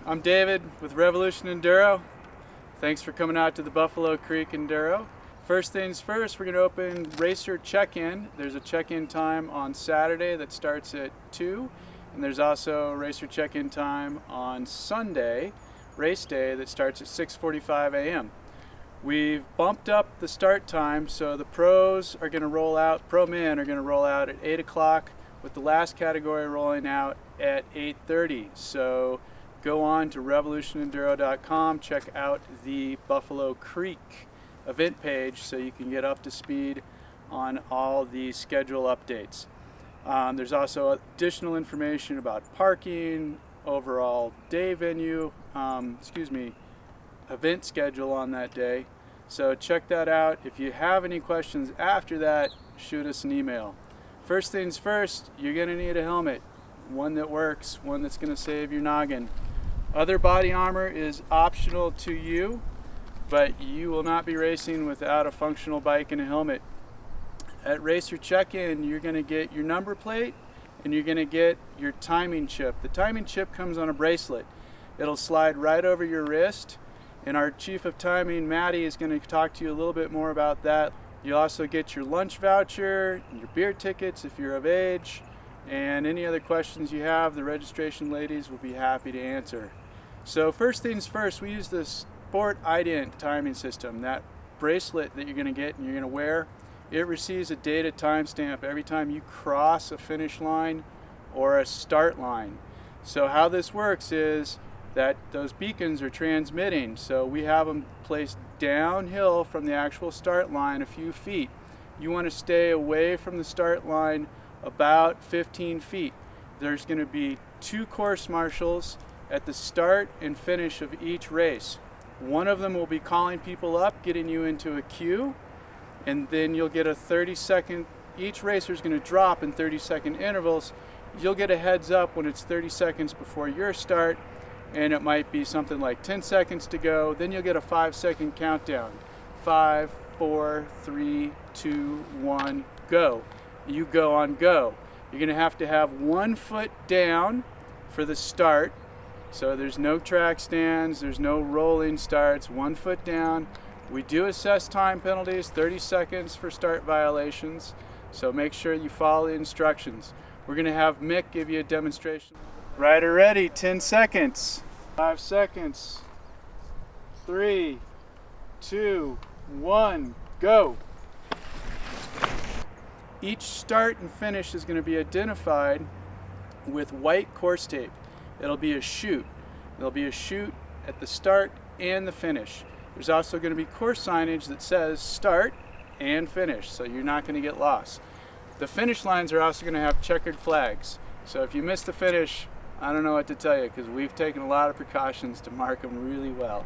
I'm David with Revolution Enduro. Thanks for coming out to the Buffalo Creek Enduro. First things first, we're going to open racer check-in. There's a check-in time on Saturday that starts at 2, and there's also racer check-in time on Sunday, race day, that starts at 6:45 a.m. We've bumped up the start time, so the pros are going to roll out, pro men are going to roll out at 8 o'clock, with the last category rolling out at 8:30. So go on to revolutionenduro.com, check out the Buffalo Creek event page so you can get up to speed on all the schedule updates. There's also additional information about parking, overall day venue, event schedule on that day. So check that out. If you have any questions after that, shoot us an email. First things first, you're going to need a helmet. One that works, one that's going to save your noggin. Other body armor is optional to you, but you will not be racing without a functional bike and a helmet. At Racer Check-In, you're going to get your number plate and you're going to get your timing chip. The timing chip comes on a bracelet. It'll slide right over your wrist, and our Chief of Timing, Maddie, is going to talk to you a little bit more about that. You'll also get your lunch voucher, your beer tickets if you're of age, and any other questions you have, the registration ladies will be happy to answer. So first things first, we use the Sport Ident timing system. That bracelet that you're going to get and you're going to wear, it receives a data timestamp every time you cross a finish line or a start line. So how this works is that those beacons are transmitting. So we have them placed downhill from the actual start line a few feet. You want to stay away from the start line about 15 feet. There's going to be 2 course marshals at the start and finish of each race. One of them will be calling people up, getting you into a queue, and then you'll get a 30-second, each racer is going to drop in 30-second intervals. You'll get a heads up when it's 30 seconds before your start, and it might be something like 10 seconds to go. Then you'll get a 5-second countdown. 5, 4, 3, 2, 1, go. You go on go. You're going to have 1 foot down for the start. So there's no track stands, there's no rolling starts, 1 foot down. We do assess time penalties, 30 seconds for start violations. So make sure you follow the instructions. We're going to have Mick give you a demonstration. Rider ready, 10 seconds. 5 seconds. 3, 2, 1, go. Each start and finish is going to be identified with white course tape. It'll be a chute. There'll be a chute at the start and the finish. There's also going to be course signage that says start and finish, so you're not going to get lost. The finish lines are also going to have checkered flags. So if you miss the finish, I don't know what to tell you, because we've taken a lot of precautions to mark them really well.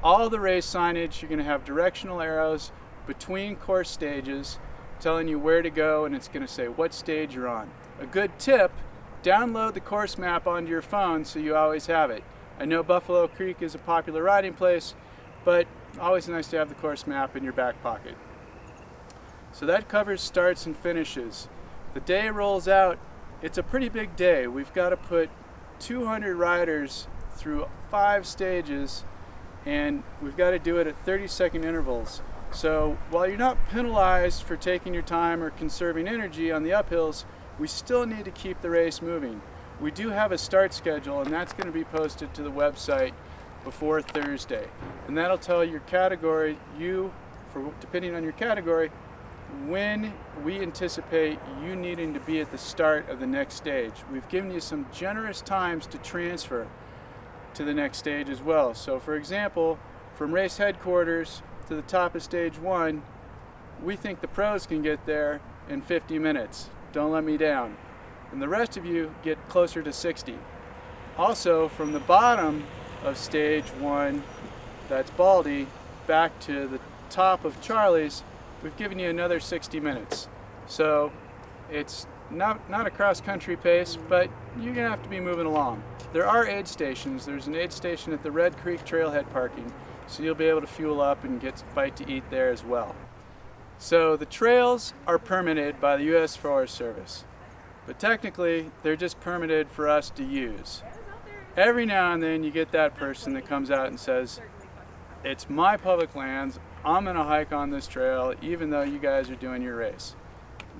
All the race signage, you're going to have directional arrows between course stages telling you where to go, and it's going to say what stage you're on. A good tip, download the course map onto your phone so you always have it. I know Buffalo Creek is a popular riding place, but always nice to have the course map in your back pocket. So that covers starts and finishes. The day rolls out, it's a pretty big day. We've got to put 200 riders through 5 stages, and we've got to do it at 30-second intervals. So while you're not penalized for taking your time or conserving energy on the uphills, we still need to keep the race moving. We do have a start schedule, and that's going to be posted to the website before Thursday. And that'll tell your category, depending on your category, when we anticipate you needing to be at the start of the next stage. We've given you some generous times to transfer to the next stage as well. So for example, from race headquarters to the top of stage 1, we think the pros can get there in 50 minutes. Don't let me down. And the rest of you get closer to 60. Also, from the bottom of stage 1, that's Baldy, back to the top of Charlie's, we've given you another 60 minutes. So it's not a cross-country pace, but you're going to have to be moving along. There are aid stations. There's an aid station at the Red Creek Trailhead parking, so you'll be able to fuel up and get a bite to eat there as well. So the trails are permitted by the U.S. Forest Service, but technically they're just permitted for us to use. every now and then you get that person that comes out and says, it's my public lands, I'm gonna hike on this trail even though you guys are doing your race.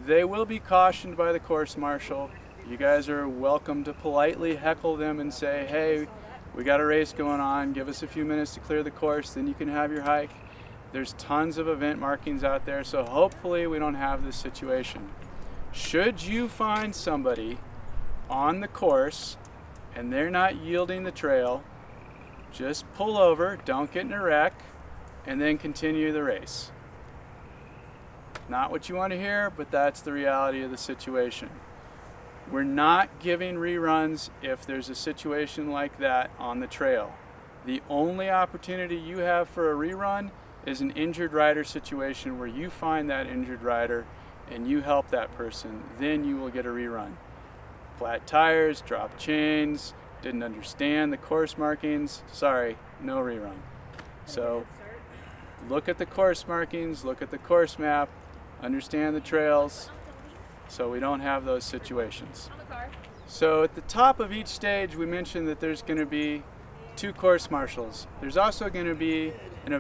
They will be cautioned by the course marshal. You guys are welcome to politely heckle them and say, hey, we got a race going on, give us a few minutes to clear the course, then you can have your hike. There's tons of event markings out there, so hopefully we don't have this situation. Should you find somebody on the course and they're not yielding the trail, just pull over, don't get in a wreck, and then continue the race. Not what you want to hear, but that's the reality of the situation. We're not giving reruns if there's a situation like that on the trail. The only opportunity you have for a rerun is an injured rider situation where you find that injured rider and you help that person, then you will get a rerun. Flat tires, dropped chains, didn't understand the course markings, sorry, no rerun. So look at the course markings, look at the course map, understand the trails, so we don't have those situations. So at the top of each stage we mentioned that there's going to be 2 course marshals. There's also going to be an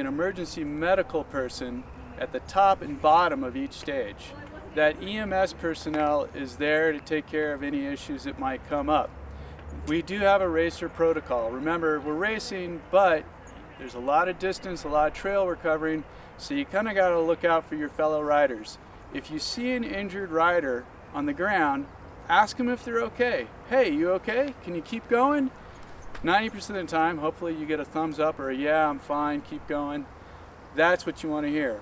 emergency medical person at the top and bottom of each stage. That EMS personnel is there to take care of any issues that might come up. We do have a racer protocol. Remember, we're racing, but there's a lot of distance, a lot of trail we're covering, so you kind of got to look out for your fellow riders. If you see an injured rider on the ground, ask them if they're okay. Hey, you okay? Can you keep going? 90% of the time, hopefully you get a thumbs up or a yeah, I'm fine, keep going. That's what you want to hear.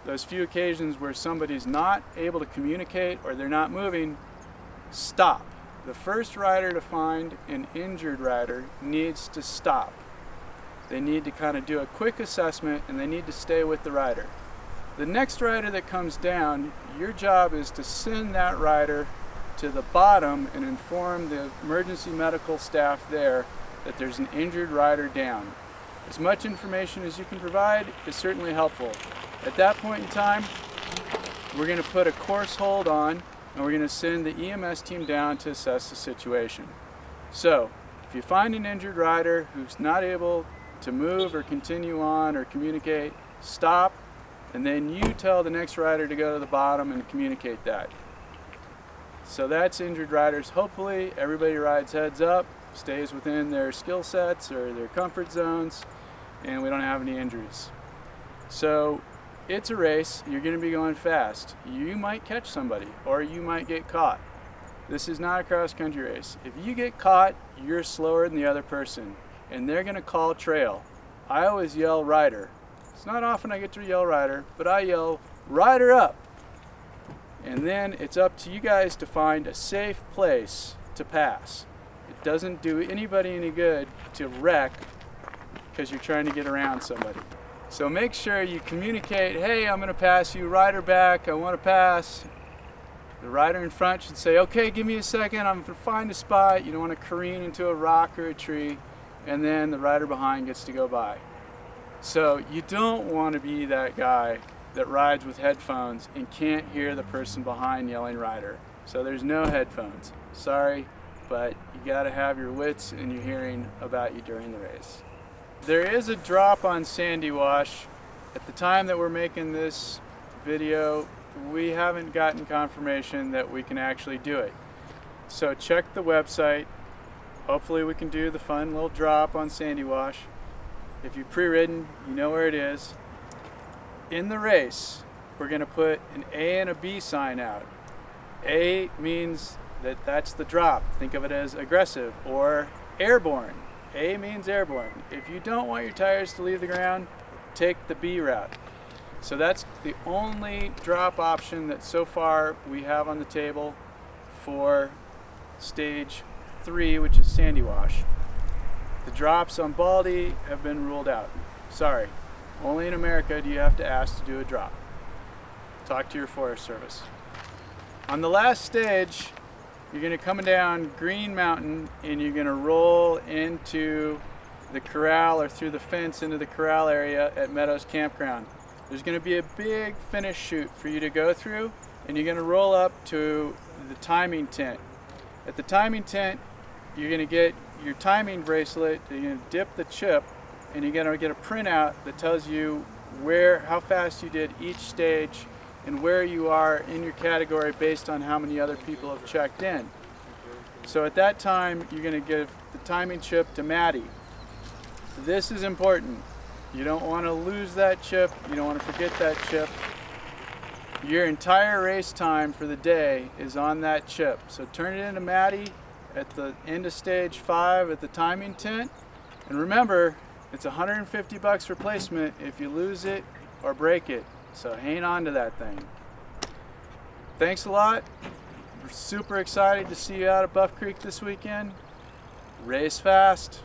Those few occasions where somebody's not able to communicate or they're not moving, stop. The first rider to find an injured rider needs to stop. They need to kind of do a quick assessment and they need to stay with the rider. The next rider that comes down, your job is to send that rider to the bottom and inform the emergency medical staff there that there's an injured rider down. As much information as you can provide is certainly helpful. At that point in time, we're going to put a course hold on and we're going to send the EMS team down to assess the situation. So, if you find an injured rider who's not able to move or continue on or communicate, stop, and then you tell the next rider to go to the bottom and communicate that. So that's injured riders. Hopefully everybody rides heads up, stays within their skill sets or their comfort zones, and we don't have any injuries. So it's a race, you're going to be going fast. You might catch somebody or you might get caught. This is not a cross-country race. If you get caught, you're slower than the other person and they're going to call trail. I always yell rider. It's not often I get to yell rider, but I yell rider up. And then it's up to you guys to find a safe place to pass. It doesn't do anybody any good to wreck because you're trying to get around somebody. So make sure you communicate, hey, I'm going to pass you, rider back, I want to pass. The rider in front should say, okay, give me a second, I'm going to find a spot. You don't want to careen into a rock or a tree, and then the rider behind gets to go by. So you don't want to be that guy that rides with headphones and can't hear the person behind yelling rider. So there's no headphones. Sorry, but you got to have your wits and your hearing about you during the race. There is a drop on Sandy Wash. At the time that we're making this video, we haven't gotten confirmation that we can actually do it. So check the website. Hopefully we can do the fun little drop on Sandy Wash. If you've pre-ridden, you know where it is. In the race, we're going to put an A and a B sign out. A means that that's the drop. Think of it as aggressive or airborne. A means airborne. If you don't want your tires to leave the ground, take the B route. So that's the only drop option that so far we have on the table for stage 3, which is Sandy Wash. The drops on Baldy have been ruled out. Sorry, only in America do you have to ask to do a drop. Talk to your Forest Service. On the last stage, you're going to come down Green Mountain and you're going to roll into the corral or through the fence into the corral area at Meadows Campground. There's going to be a big finish chute for you to go through, and you're going to roll up to the timing tent. At the timing tent, you're going to get your timing bracelet, you're going to dip the chip, and you're going to get a printout that tells you how fast you did each stage and where you are in your category based on how many other people have checked in. So at that time, you're going to give the timing chip to Maddie. This is important. You don't want to lose that chip. You don't want to forget that chip. Your entire race time for the day is on that chip. So turn it into Maddie at the end of stage 5 at the timing tent. And remember, it's $150 replacement if you lose it or break it. So hang on to that thing. Thanks a lot. We're super excited to see you out at Buff Creek this weekend. Race fast.